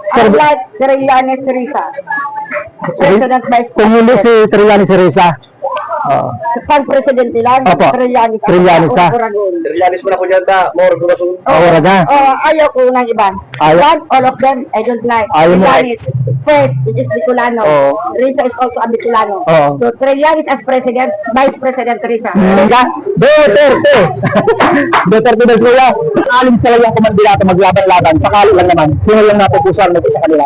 I like Trillanes Risa. President Vice Kung hindi si Trillanes Risa. Pag presidente lang, Opo. Trillanes Trillanes sa ah. Oragon. Trillanes mo na ko dyan ta. More ko na sun. Ora na. Ayaw ko ng iba. Ayaw. One, all of them, I don't like. Ayaw mo. Trillanes, first, it is Bicolano. Oo. Risa is also a Bicolano. Oo. So, Trillanes as president, Vice President Risa. Duterte! Duterte daw sila. Alim sila yung kumandidato maglaban-laban. Sakali lang naman. Sino yung napupusuan mo sa kanila?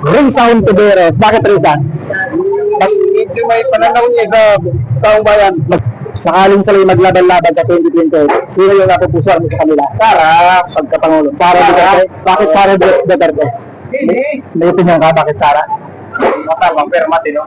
Risa Hontiveros. Bakit Risa? Mas medyo may pananaw niya sa taong bayan. Sakaling sila yung maglaban-laban sa 2028. Sino yung napupusuan mo sa kanila? Sara, pagkapangulo. Sara Duterte? Bakit Sara Duterte? May opinion ka? Bakit Sara? Matawang permati, no?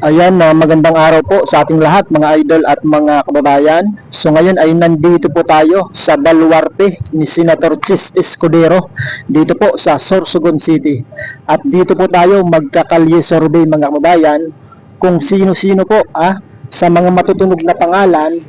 Ayan, magandang araw po sa ating lahat mga idol at mga kababayan. So ngayon ay nandito po tayo sa baluarte ni Senator Chis Escudero dito po sa Sorsogon City. At dito po tayo magkakalye survey mga kababayan kung sino-sino po sa mga matutunog na pangalan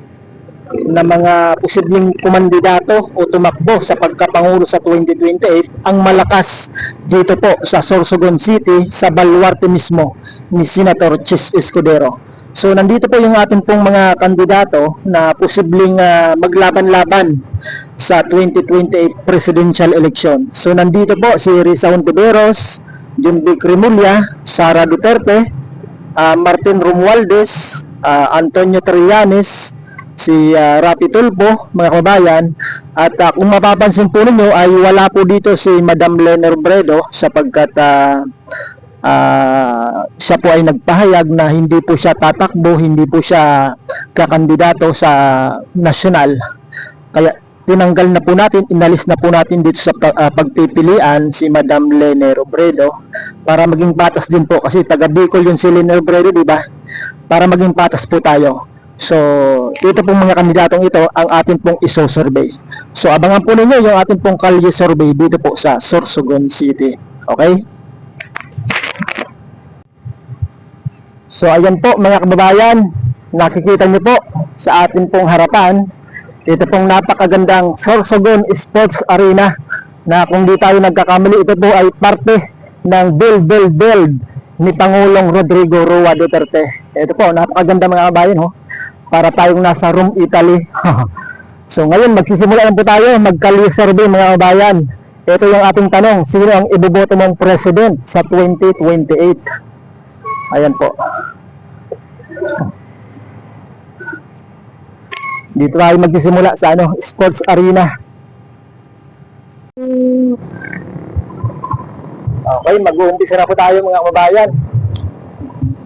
na mga posibleng kumandidato o tumakbo sa pagkapangulo sa 2028 ang malakas dito po sa Sorsogon City sa baluarte mismo ni Senator Chis Escudero. So nandito po yung ating pong mga kandidato na posibleng maglaban-laban sa 2028 presidential election. So nandito po si Risa Hontiveros, Junvic Rimulya, Sara Duterte, Martin Romualdez, Antonio Trillanes, si Rapi Tulfo, mga kababayan. At kung mapapansin po ninyo ay wala po dito si Madam Lena Robredo sapagkat siya po ay nagpahayag na hindi po siya tatakbo, hindi po siya kakandidato sa nasyonal. Kaya tinanggal na po natin, inalis na po natin dito sa pagpipilian si Madam Lena Robredo para maging patas din po kasi taga Bicol yung si Lena Robredo, di ba? Para maging patas po tayo. So, ito pong mga kandidatong ito ang ating pong iso-survey. So, abangan po ninyo yung ating pong kalye survey dito po sa Sorsogon City. Okay? So, ayan po mga kababayan, nakikita niyo po sa ating pong harapan, ito pong napakagandang Sorsogon Sports Arena na kung di tayo nagkakamali, ito po ay parte ng build ni Pangulong Rodrigo Roa Duterte. Ito po, napakaganda mga kababayan, para tayong nasa Rome, Italy. So ngayon, magsisimula lang po tayo, magkalye survey mga kababayan. Ito yung ating tanong, sino ang iboboto mong president sa 2028? Ayan po. Dito tayo magsisimula sa sports arena. Okay, mag-uumpisa na po tayo mga kababayan.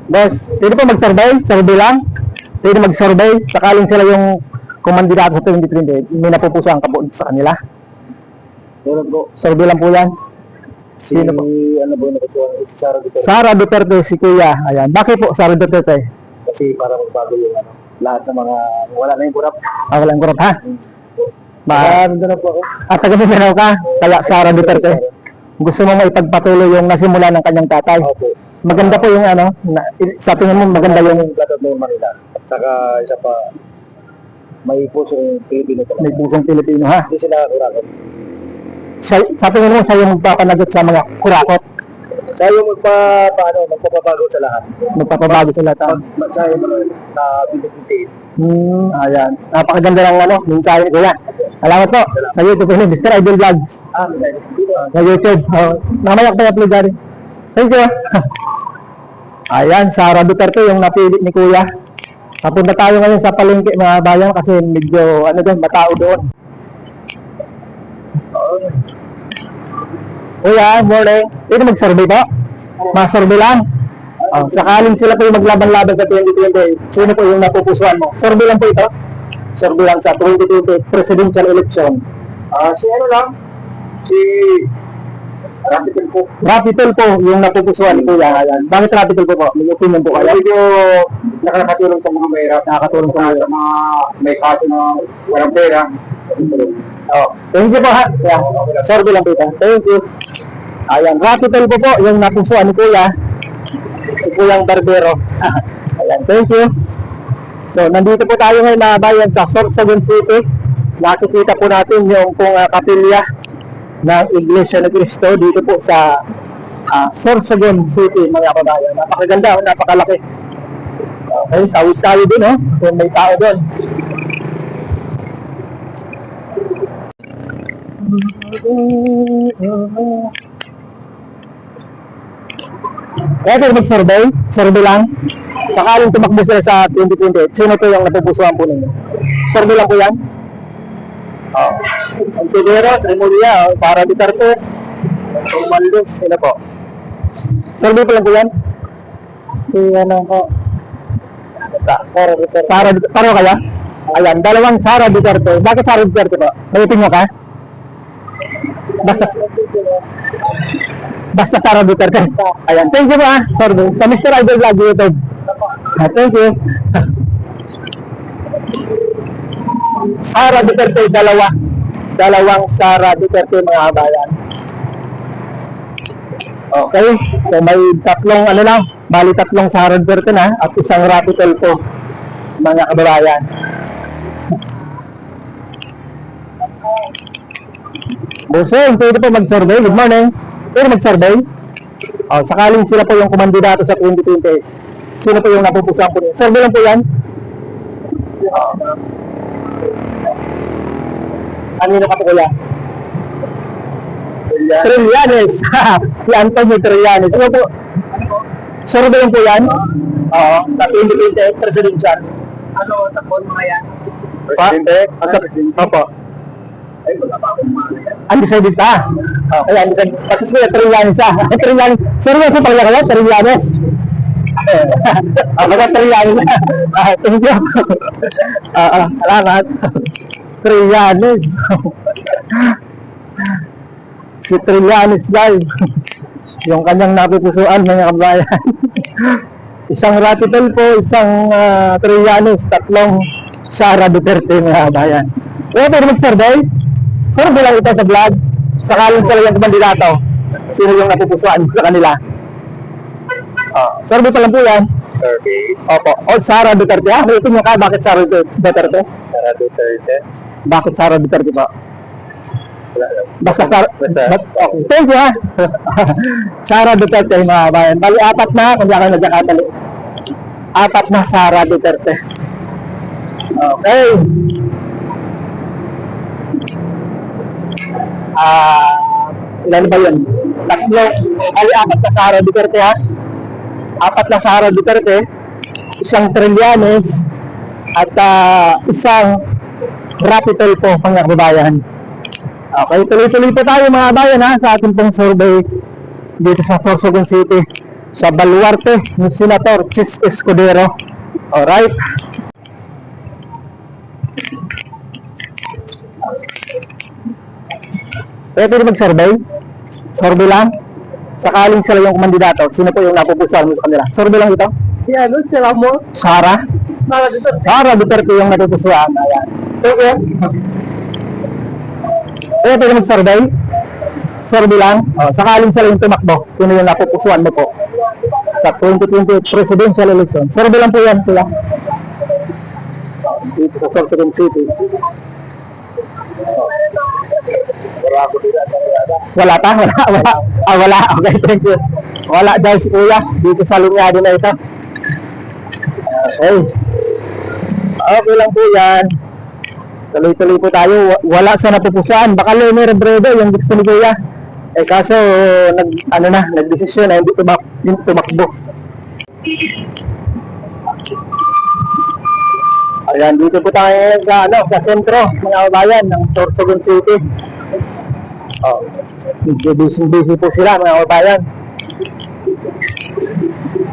Boss, pwede po mag-survey? Survey lang? Pwede mag-survey? Sakaling sila yung kumandidato sa 2028, may napupusuan ka po sa kanila? Survey lang po yan. Sino po? Ano ba yung nakutuan? Si Sara Duterte. Sara Duterte, si Kuya. Ayan. Bakit po Sara Duterte? Kasi para magbago yung lahat ng mga wala na yung kurap. Walang kurap ha? Nandun po ako. At taga Mindanao ka? Kaya Sara Duterte. Gusto mo maipagpatuloy yung nasimula ng kanyang tatay? Opo. Maganda po yung sa tingin mo maganda yung Platot ng Manila. Saka isa pa, may pusong Pilipino talaga. may pusong Pilipino ha? Hindi sila kurakot. Sa tingin mo siya yung magpapanagot sa mga kurakot? Siya yung magpapabago sa lahat. Magpapabago sila ta? Siya yung na pinipintiin. Ayan. Napakaganda ng mensahe ni Kuya. Salamat po. Sa YouTube ni Mr. Idol Vlogs. Sa YouTube. Mamaya ko i-upload rin. Thank you. Ayan, Sara Duterte yung napili ni Kuya. Napunta tayo ngayon sa palengke mga bayan kasi medyo matao doon. Kuya, morning. Ito mag-survey po? Ma-survey lang? Sakaling sila po yung maglaban-laban sa 2020, sino po yung napupusuan mo? Survey lang po ito? Survey lang sa 2020 presidential election. Si ano lang? Si Rapi Tulfo. Rapi Tulfo yung napupusuan ni Kuya. Ayan. Bakit Rapi Tulfo po? May opinion po kayo? Medyo nakakatulong sa mga mahirap. Nakakatulong sa Sa mga may kaso na walang pera. Thank you po ha. Yeah. Survey lang po ito. Thank you. Ayan. Rapi Tulfo po yung napupusuan ni Kuya. Si Kuyang Barbero. Ayan. Thank you. So, nandito po tayo ngayon na bayan sa Sorsogon City. Nakikita po natin yung pong kapilya ng Iglesia ni Cristo dito po sa Sorsogon City, mga kababayan. Napakaganda, napakalaki. Okay, tawid tayo din, oh. So may tao doon. Pwede mag-survey? Survey lang? Sakaling tumakbo sila sa 2028, sino po yung napupusuan po ninyo? Survey lang po yan? Oh. Antiveros, Remulia, Sara Duterte, Romualdez, sino po? Survey po lang po yan? Ano po? Sara Duterte. Sara Duterte. Pareho kaya? Ayan, dalawang Sara Duterte. Bakit Sara Duterte po? May opinion ka? Basta Sara Duterte. Ayan, thank you po survey. Sa Mr. Idol Vlog YouTube. Thank you. Sara Duterte, dalawang Sara Duterte, mga kabayan. Okay, so may tatlong bali tatlong Sara Duterte na at isang Rapitel po, mga kababayan. Boseng, pwede po mag-survey. Good morning. Pwede mag-survey. Sakaling sila po yung kumandidato sa 2020. Sino po yung napupusuan po niyo? Survey lang po yan. Kanino ka po kuya? Trillanes. Si Antonio Trillanes. Ano po? Survey lang po yan? Oo. Sa 2020 presidential. Ano, takon mga yan? Presidente? Opo. Ay, wala pa akong mga yan. Undecided ka? Okay, undecided. Kasi sila Trillanes Trillanes. Survey po pala kayo? Trillanes. Baka Trillanes. Thank you. Salamat. Trillanes. Si Trillanes guys. Yung kanyang napupusuan, mga kabayan. Isang Rapitel po, isang Trillanes, tatlong Sara Duterte, mga kabayan. Pero mag-survey? Survey lang ito sa vlog. Sakaling sila yung kandidato. Sino yung napupusuan sa kanila? Survey pa lang po yan. Survey. Opo. Sara Duterte. May opinion ka, bakit Sara Duterte? Sara Duterte. Bakit Sara Duterte po? Basta Sara. Okay. Thank you Sara Duterte, mga bayan. Bali, apat na, kung saan nagkakatali. Apat na Sara Duterte. Okay. Ilan ba yun? Tatlo. Bali, apat na Sara Duterte Apat na Sara Duterte. Isang Trillanes. At isang Rapitel po, mga kababayan. Okay, tuloy-tuloy po tayo, mga bayan sa ating pong survey dito sa Sorsogon City sa baluarte ni Senator Chis Escudero. Alright. Pwede mag-survey? Survey lang? Sakaling sila yung kumandidato, sino po yung napupusuan mo sa kanila? Survey lang ito? Sila mo? Sara? Sara Duterte yung napupusuan. Ayan. Okay. Pwede mag-survey? Survey lang? Sakaling sila yung tumakbo, sino yung napupusuan mo po sa 2020 presidential election. Survey lang po yan sila. Dito sa Sorsogon City. Wala pa? Wala. Wala. Okay, thank you. Wala dahil si Kuya dito sa linyado na ito. Okay. Okay lang po yan. Tuloy-tuloy po tayo. Wala sa napupusuan. Baka Lene Robredo yung gusto ni Kuya. Kaso nagdesisyon na hindi tumakbo. Ayan, dito po tayo sa sentro, mga kabayan ng Sorsogon City. Busy po sila, mga kabayan.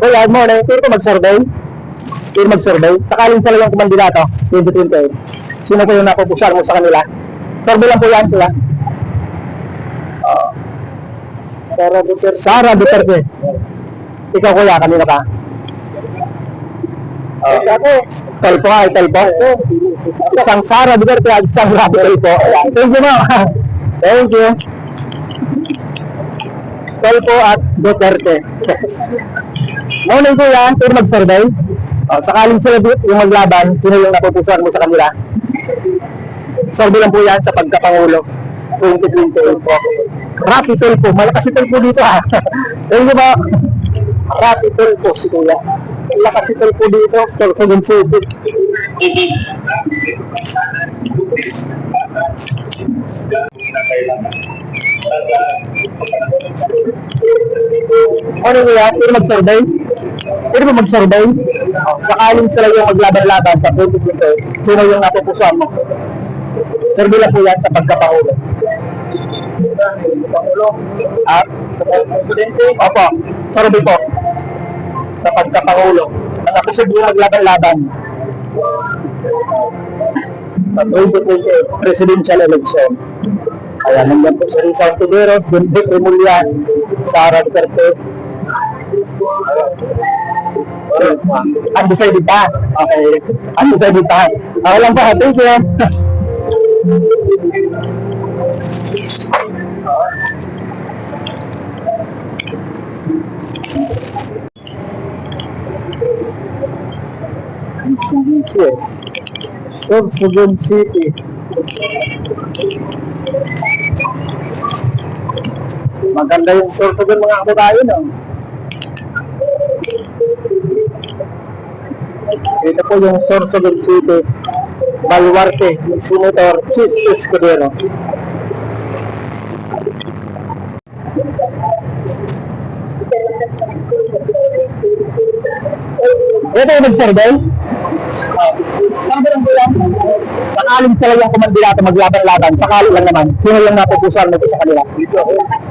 Good morning. Pwede mag-survey. Sakaling sila yung kumandidato 2028. Sino po yung napupusuan mo sa kanila? Survey lang po yan sila. Sara Duterte. Ikaw kuya, kanina ka? Telpo. Isang Sara Duterte at isang Rapitel po. Thank you, ma'am. Thank you. Telpo at Duterte. Morning po yan, pwede mag-survey. Sakaling sila yung maglaban, sino yung napupusuan mo sa kanila? Survey lang po yan sa pagkapangulo. 2028 po. Rapi Tulfo, malakas si Tulfo dito ha. Ayun ba? Rapi Tulfo si Kuya. Malakas si Tulfo dito, Sorsogon City. Ano Kuya? Pwede mag-survey? Pwede ba mag-survey? Sakaling sila yung maglaban-laban sa 2028, sino yung napupusuan mo? Survey lang po yan sa pagkapangulo. At opo, survey po sa pagkapangulo. Ang napusuan maglaban-laban sa 2028 presidential election. Kaya nandiyan po si Risa Ontiveros, Bendic Remulian, Sara Duterte. Undecided pa. Okay. Undecided pa. Okay lang po. Thank you. Sorsogon City. Maganda yung Sorsogon mga kababayan, no? Ito po yung Sorsogon City, Baluarte, Senator Chis Escudero. Ito yung nag-survey? Sabi lang po yan. Sakaling sila yung kumandidato maglaban-laban, sakali lang naman, sino yung napupusuan mo sa kanila?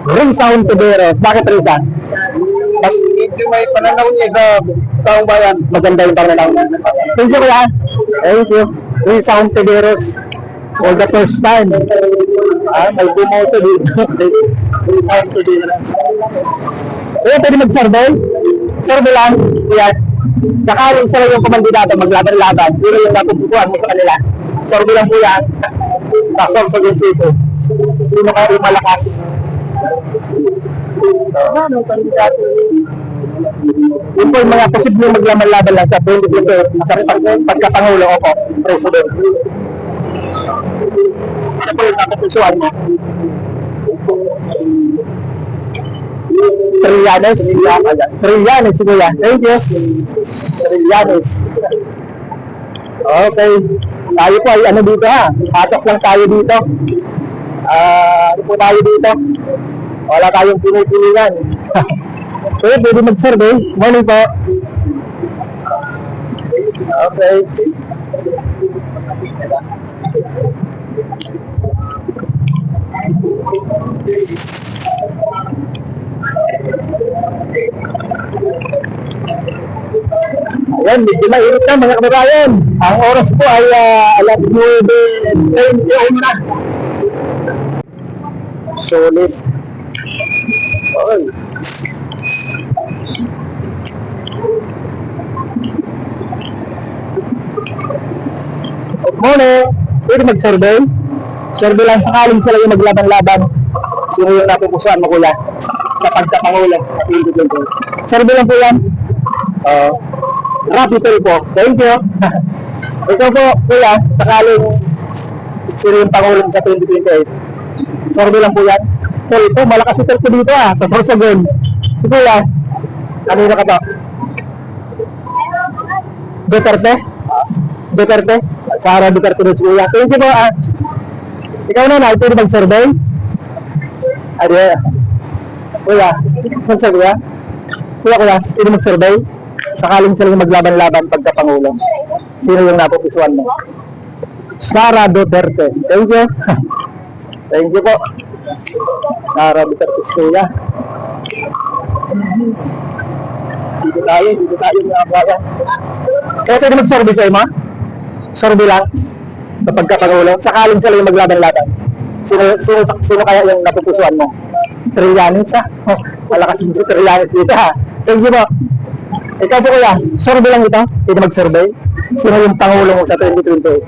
Risa Ontiveros. Bakit Risa? Mas medyo may pananaw niya sa taong bayan. Maganda yung pananaw. Thank you kuya. Thank you. Risa Ontiveros. For the first time. May bumoto dito. Risa Ontiveros. Pwede mag-survey? Survey lang. Kuya. Sakaling sila yung kumandidato maglaban-laban, sino yung napupusuan mo sa kanila? Survey lang po yan. Sa Sorsogon City. Sino kayo yung malakas? Yun po yung mga posibleng maglaban-laban lang sa 2028 sa pagkapangulo o po, President. Ano po yung napupusuan mo? Trillanes. Trillanes, kuya. Thank you. Trillanes. Okay. Tayo po ay ano dito ha. Patas lang tayo dito. Ano po tayo dito? Wala tayong pinipilingan. Pwede mag-survey. Morning po. Okay. Ayan, medyo mainit na mga kababayan. Ang oras po ay alas 9:21 na. Solid. Okay. Good morning. Pwede mag-survey? Survey lang sakaling sila yung maglaban-laban. Sino yung napupusuan mo kuya? Sa pagkapangulo. Survey lang po yan. Rapi Tulfo. Thank you. Ikaw po, kuya, sakaling sino yung pangulong sa 2028. Survey lang po yan. Tulfo, malakas si Tulfo dito sa Sorsogon. Si kuya, kanina ka to? Duterte? Duterte? Sara Duterte na si kuya. Thank you po Ikaw na, pwede mag-survey? Kuya, mag-survey kuya? Kuya, pwede mag-survey? Sakaling sila yung maglaban-laban pagkapangulo. Sino yung napupusuan mo? Sara Duterte. Thank you. Thank you po. Sara Duterte kuya. Dito tayo mga bayan. Kaya pwede mag-survey sa'yo ma? Survey lang sa pagkapangulo. Sakaling sila yung maglaban-laban. Sino kaya yung napupusuan mo? Trillanes malakas yung si Trillanes dito Thank you po. Ikaw po kuya, survey lang ito. Pwede mag-survey. Sino yung pangulo mo sa 2028?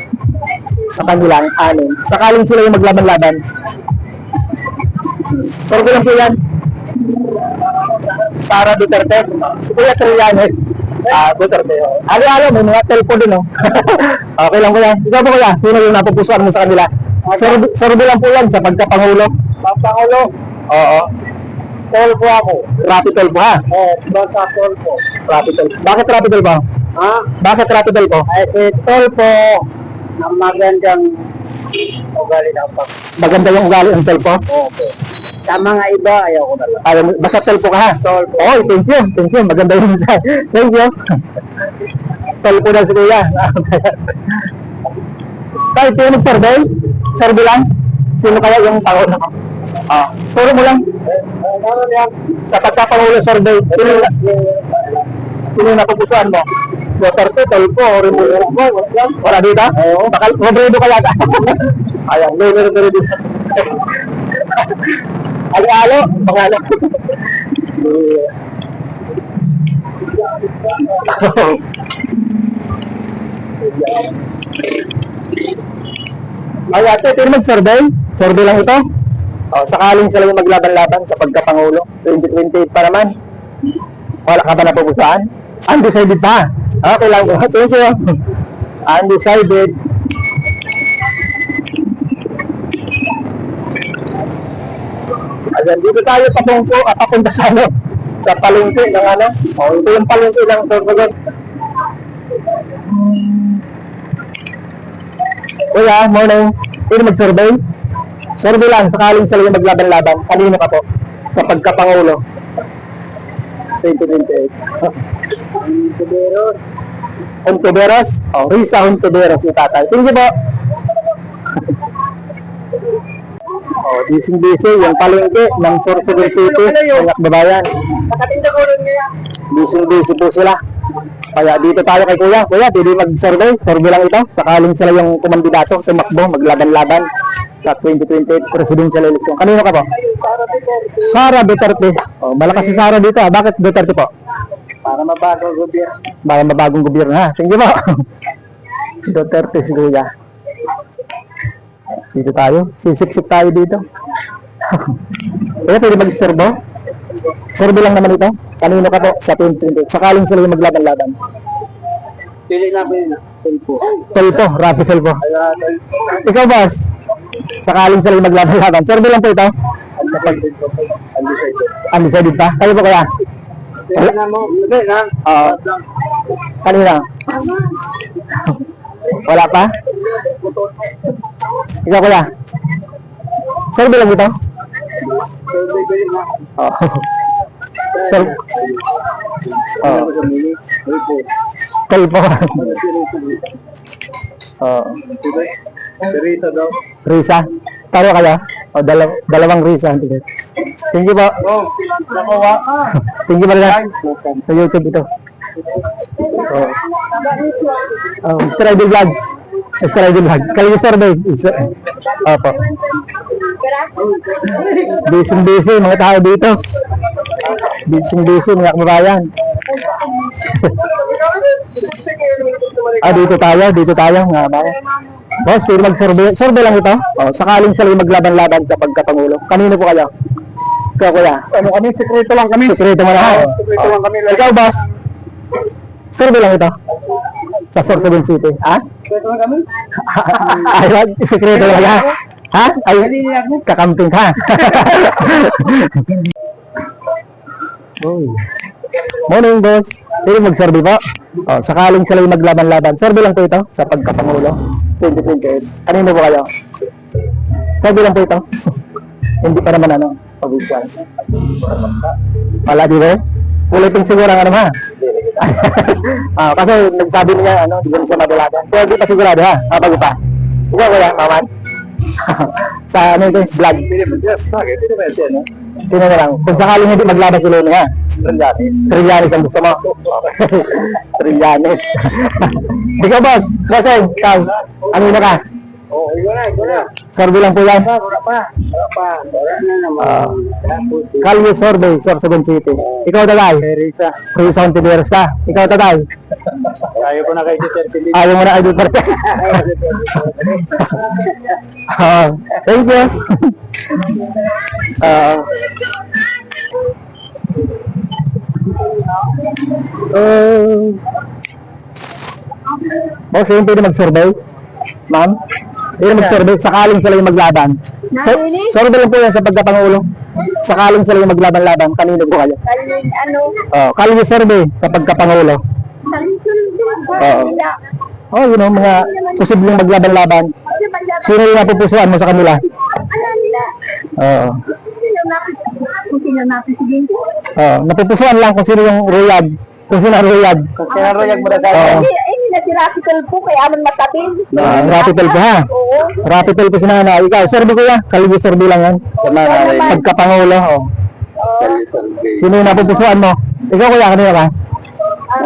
Sa kanilang anin. Sakaling sila yung maglaban-laban. Survey lang po yan. Sara Duterte. Si Kuya Trillanes. Duterte. May mga telpo din Okay lang kuya. Ikaw po kuya, sino yung napupusuan mo sa kanila? Survey lang po yan sa pagkapangulo. Pangulo, Oo. tol po ako. Rapidol po ha. Basta tol po. Rapidol. Bakit rapidol po? Ha? Bakit rapidol po? Ay, si tol po, ang magandang ugali ng pag. Maganda yung ugali ng tol po. Opo. Sa mga iba, ayaw ko na lang. Ayaw, basta tol po ka ha. Tol po. Oh, thank you. Thank you. Maganda yung mensahe. Thank you. Tol po na si Kuya. Kahit tayo nag-survey? Survey lang? Sino kaya yung tao na? Suro mo lang. Ano yan? Sa pagkapangulo survey, sino yung napupusuan mo? Duterte, Tolpo, o Remulo? Wala dito? Oo. Baka, Robredo ka yata. Ayan, pero dito. Alo-alo, pangalan. Ay, ate, pero mag-survey? Survey lang ito? Sakaling sila yung maglaban-laban sa pagkapangulo. 2028 pa naman. Wala ka ba napupusuan? Undecided pa. Okay lang. Thank you. Undecided. Ayan, dito tayo papunta sa ano? Sa palengke ng ano? Ito yung palengke ng Sorsogon. Kuya, morning. Pwede mag-survey? Survey lang, sakaling sila yung maglaban-laban. Kanino ka po? Sa pagkapangulo. 2028. Kuberos. Hontiveros? Risa Hontiveros yung tatay. Thank you po. Busy yung palengke ng Sorsogon City, mga babayan. Nakatinda ko rin niya. Busy po sila. Kaya dito tayo kay Kuya. Kuya, pwede mag-survey. Survey lang ito. Sakaling sila yung kumandidato, tumakbo, maglaban-laban sa 2028 presidential election. Kanino ka po? Sara Duterte. Malakas si Sara dito. Bakit Duterte po? Para mabago gobyerno. Para mabagong gobyerno ha. Thank you po. Duterte si Kuya. Dito tayo. Sisiksik tayo dito. Kaya pwede mag-survey? Survey lang naman ito. Kanino ka po sa 2028? Sakaling sila yung maglaban-laban. Pili na po yun. Tolpo, Rapi Tolpo. Ikaw, boss. Sakaling sila yung maglaban-laban. Survey lang po ito. Undecided pa? Kayo po kaya? Pili na mo. Pili na. Kanina? Wala pa? Ikaw kuya? Survey lang ito? Pili na. Survey. Tolpo. Rita daw. Risa. Taro kayo? Dalawang Risa. Thank you po. Nakuha. Thank you pala sa YouTube ito. Mr. Idol Vlogs. Mr. Idol Vlogs. Kayo yung survey. Opo. Busy mga tao dito. Busy mga kababayan. Dito tayo mga kababayan. Boss, pwede mag-survey. Survey lang ito. Sakaling sila yung maglaban-laban sa pagkapangulo. Kanino po kayo? Ikaw kuya? Ano kami? Sekreto lang kami. Sekreto mo na. Sekreto lang kami. Ikaw boss? Survey lang ito. Sa Sorsogon City. Ha? Sekreto lang kami. Ay, sekreto lang ha? Ha? Ay, kakamping ka. Morning boss. Pwede mag-survey po. Sakaling sila yung maglaban-laban. Survey lang po ito sa pagkapangulo. 2028. Kanino po kayo? Survey lang po ito. Hindi pa naman ano. Pag-isyan. Wala di ba? Ulitin siguro ang ano ha? Kasi nagsabi niya ano, hindi siya madalagan. Pero di pa sigurado ha? Bago pa. Ikaw kaya, Maman? Sa ano ito, vlog. Sino na lang. Kung sakaling hindi maglaban si Lolo ha? Trillanes ang gusto mo. Trillanes. Ikaw boss, bossing, ikaw, ano na ka? Ikaw na. Survey lang po yan. Wala pa. Wala na naman. Kalye survey, Sorsogon City. Ikaw tatay? Risa. Risa Hontiveros ka. Ikaw tatay? Ayaw ko na kay Sir Silip. Ayaw mo na kay Duterte. Thank you. Boss, yung pwede mag-survey? Ma'am? Hindi na mag-survey, sakaling sila yung maglaban. So, survey lang po yan sa pagkapangulo. Sakaling sila yung maglaban-laban, kanino po kayo? Kalye survey sa pagkapangulo. Oh, yun know, mga posibleng maglaban-laban. Sino yung napupusuan mo sa kanila? Oo. Napupusuan lang kung sino yung ruyag. Kung sino ang ruyag. Kung sino ruyag mo na sa Oo. Hindi na si Rapital po, kaya aman matapin. Rapital po ha. Oo. Rapital po si nanay. Ikaw, survey ko yan. Kalye survey lang yan. Pagkapangulo. Oh. Sino yung napupusuan mo? Ikaw kuya, kanina ka?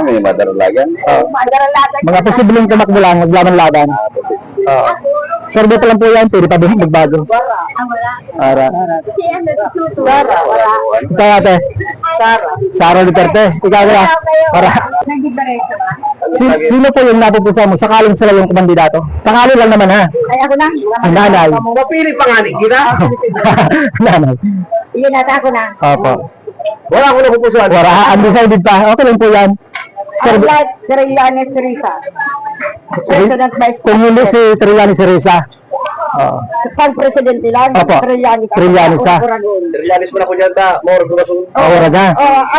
May madaralagan. Madaralagan. Mga posibleng tumakbo lang, maglaban-laban. Oo. Survey pa lang po yan, pwede pa din magbago. Para. Si ano, si Tutu. Wala. Ikaw ate. Sara Duterte. Ikaw kaya. Para. Nag-ibareso ba? Sino po yung napupusuan mo? Sakaling sila yung kandidato. Sakali lang naman ha. Ay, ako na. Si nanay. Mapili pa nga ni Kira. Nanay. Iyan ata ako na. Opo. Wala ko napupusuan. Wala, undecided pa. Okay lang po yan. I like Trillanes Teresa. President Vice Kung hindi President. si Trillanes Teresa. Oo. Pag-president nila, Opo. Trillanes. Trillanes, ha? Trillanes mo na ko dyan ta. More ko na sunod. Wala ka.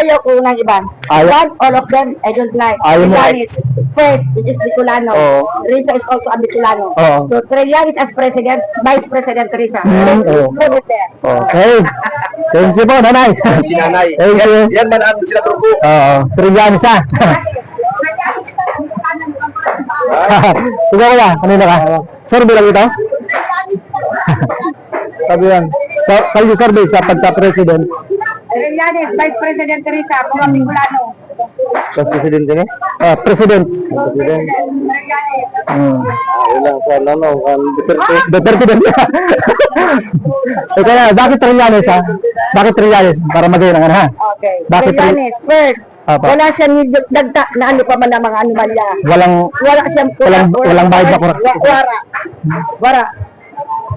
Ayaw ko ng iba. Ayaw. But all of them, I don't like. Ayaw mo. Trillanes, first, it is Bicolano. Oo. Risa is also a Bicolano. Oo. So, Trillanes as president, Vice President Teresa. Oo. Put it there. Okay. Thank you po, nanay. Si nanay. Thank you. Yan man ang sila turko. Oo. Trillanes ha. Ikaw kaya, kanina ka? Survey lang ito? Sabi yan. Kalye survey sa pagka-president. Trillanes, Vice President Teresa, mga Bicolano. Sa president niya? President. Trillanes. Ilang sa ano, Duterte din. Ikaw na, bakit Trillanes ha? Bakit Trillanes? Para magayon ang ano ha? Okay. Bakit Trillanes, first, Apa. wala siya nagta na ano pa man ng mga anomalya. Wala Siyang walang bayad na kurak. Wara.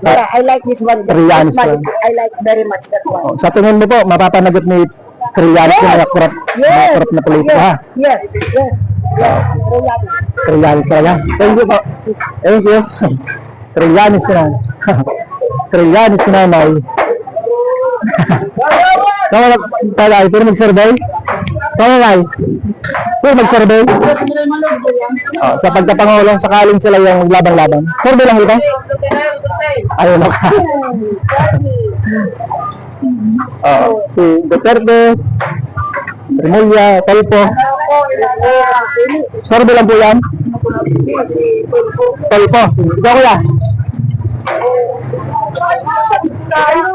I like this one. Trillanes This one, lang. I like very much that one. Sa tingin mo po, mapapanagot ni Trillanes yung mga kurap, mga kurap na politika ha? Yes. Trillanes. Trillanes talaga. Thank you po. Thank you. Trillanes na. Trillanes na nanay. Tama na pala, pwede mag-survey? Tama na. Pwede mag-survey? Sa pagkapangulong, sakaling sila yung maglabang-labang. Survey lang ito? Ayun na ka. Si Duterte, Remulla, Talpo. Survey lang po yan? Talpo. Ikaw kuya?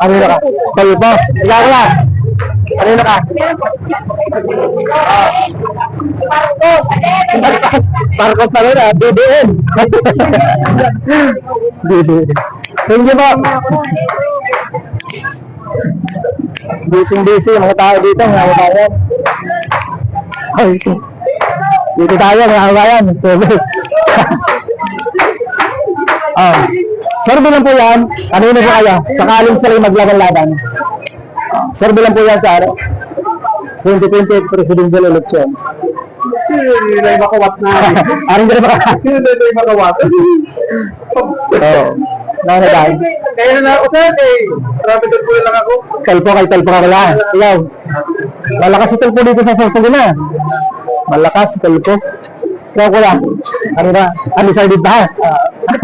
Ano na ka? Talpo. Ikaw kuya? Ano na ka? Marcos na rin ah. BBM. BBM. Thank you po. Busy mga tao dito, mga kabayan. Ay, dito tayo mga kabayan. Survey lang po yan. Ano yun po kayo? Sakaling sila yung maglaban-laban. Survey lang po yan sa 2028 presidential election. Hindi na yung makawat na. Aring ka na ba? Hindi na yung makawat. Oo. Nakakadaan. Kaya na ako sir eh. Marami doon po lang ako. Talpo ka kaya. Ikaw. Malakas si Talpo dito sa Sorsogon na. Malakas si Talpo. Ikaw kuya. Ano na? Undecided ba ha?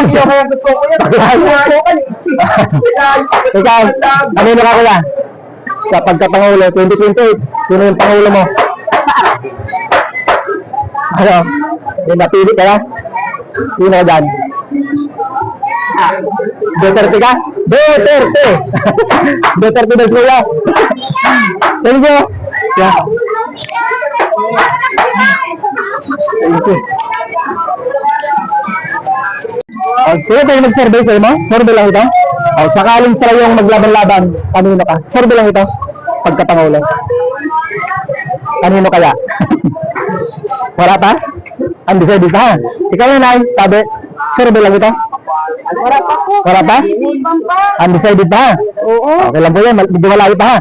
Hindi ako yung gusto ko yan. Ikaw. Ano na ka kuya? Sa pagkapangulo 2028. Sino yung pangulo mo? Ano? Yung napili kaya? Sino ka dyan? Duterte ka? Duterte! Duterte na siya. Thank you. Yeah. Thank you. Kaya tayo nag-survey sa'yo mo? Survey lang ito? Sakaling sila yung maglaban-laban, kanino ka? Survey lang ito? Pagkapangulo. Kanino kaya? Wala pa? Undecided pa ha? Ikaw na nai, sabi, survey lang ito? Wala pa po. Wala pa? Undecided pa ha? Oo. Okay lang po yan, medyo malayo pa ha?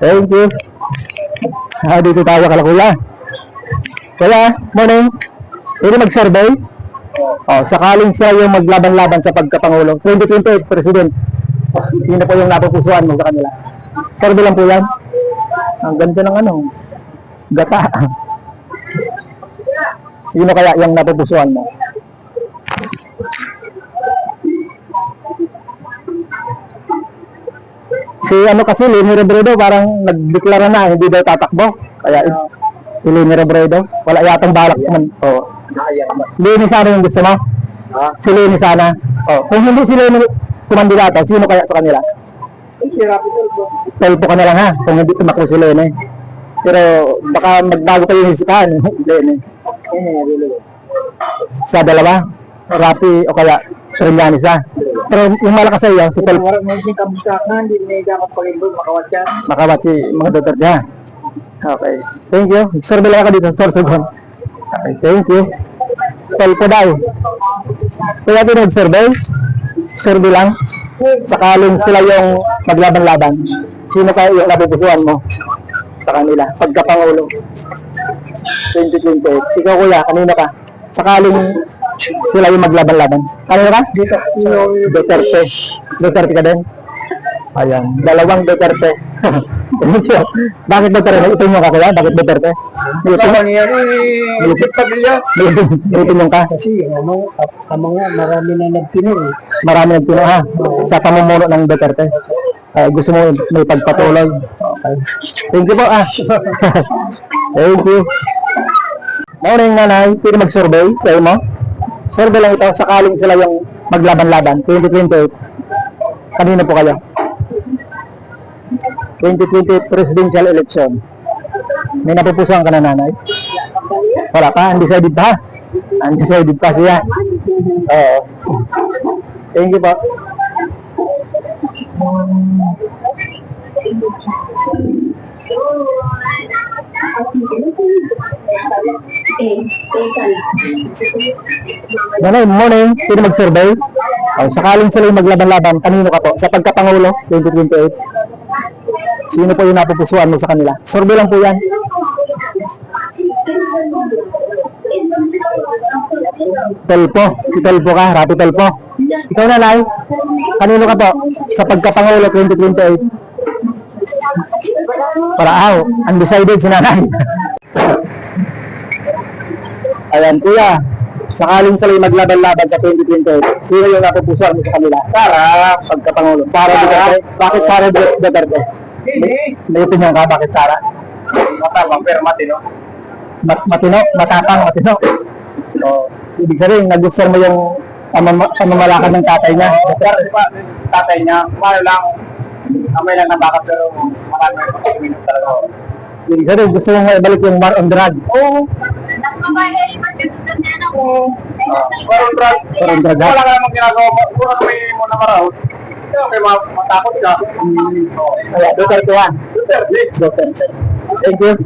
Thank you. Dito tayo kala kuya. Kuya, morning. Pwede mag-survey? Oh, sakaling siya yung maglaban-laban sa pagkapangulo. 2028 President. Sino po yung napupusuan mo sa kanila? Survey lang po yan. Ang ganda ng ano, gata. Sino kaya yung napupusuan mo? Si ano kasi, Leni Robredo, parang nagdeklara na, hindi daw tatakbo. Kaya si Leni Robredo, wala yatang balak naman. Oh. Leni sana yung gusto mo? Si Leni sana. Oh. Kung hindi si Leni kumandidato, sino kaya sa kanila? Telpo ka na lang ha, kung hindi tumakbo si Leni. Pero baka magbago pa yung isipan, Leni. Sa dalawa, Rapi o kaya Trillanes ha. Pero yung malakas sa iyo, si Telpo. Makawat si mga Duterte ha. Okay. Thank you. Survey lang ako dito, Sorsogon. Okay, thank you. Telpo daw. Kaya pinag-survey? Survey lang. Sakaling sila yung maglaban-laban. Sino kaya yung napupusuan mo sa kanila? Pagkapangulo. 2028. Ikaw kuya, kanina ka? Sakaling sila yung maglaban-laban. Kanina ka? Duterte. Duterte ka din? Ayan. Dalawang Duterte. Bakit Duterte? Ito yung ka kaya? Bakit Duterte? Ito yung ka? Kasi ang mga marami na nagtino eh. Marami nagtino ha? Sa pamumuno ng Duterte. Gusto mo may pagpatuloy. Okay. Thank you po ah. Thank you. Morning nanay, pwede mag-survey kayo mo? Survey lang ito, sakaling sila yung maglaban-laban 2028. Kanina po kayo? 2028 presidential election. May napupusuan ka na nanay? Wala pa, undecided pa. Undecided pa siya. Oo. Thank you po. Nanay, morning. Pwede mag-survey? Sakaling sila yung maglaban-laban, kanino ka po? Sa pagkapangulo, 2028. Sino po yung napupusuan mo sa kanila? Survey lang po yan. Telpo. Si Telpo ka, Rapi Telpo. Ikaw nanay, kanino ka po? Sa pagkapangulo, 2028. Para undecided si nanay. Ayan, kuya. Sakaling sila yung maglaban-laban sa 2028, sino yung napupusuan mo sa kanila? Sara, pagkapangulo. Sara Duterte? Bakit Sara Duterte? May opinion ka, bakit Sara? Matapang, pero matino. Matino? Matapang, matino. So, ibig sabihin, nagustuhan mo yung pamamalakad ng tatay niya? Tatay niya, kumano lang, kamay lang ng baka, pero marami na pagkakiminag talaga. Ibig sabihin, gusto mo ibalik yung war on drug? Oo. War on drug? Wala ka namang ginagawa mo. Pura kami muna maraw. Okay, matakot ka. Kaya, Duterte yan. Duterte. Thank you.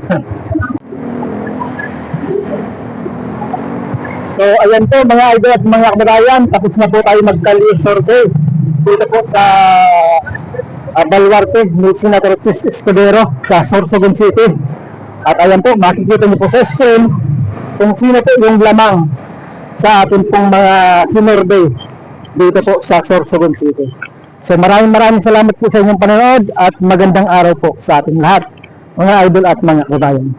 So, ayan po mga idol at mga kababayan. Tapos na po tayo mag-career survey. Dito po sa Baluarte ni Senator Chis Escudero sa Sorsogon City. At ayan po, makikita niyo po sa screen kung sino po yung lamang sa ating pong mga sinurvey dito po sa Sorsogon City. So maraming salamat po sa inyong panonood at magandang araw po sa ating lahat, mga idol at mga kababayan.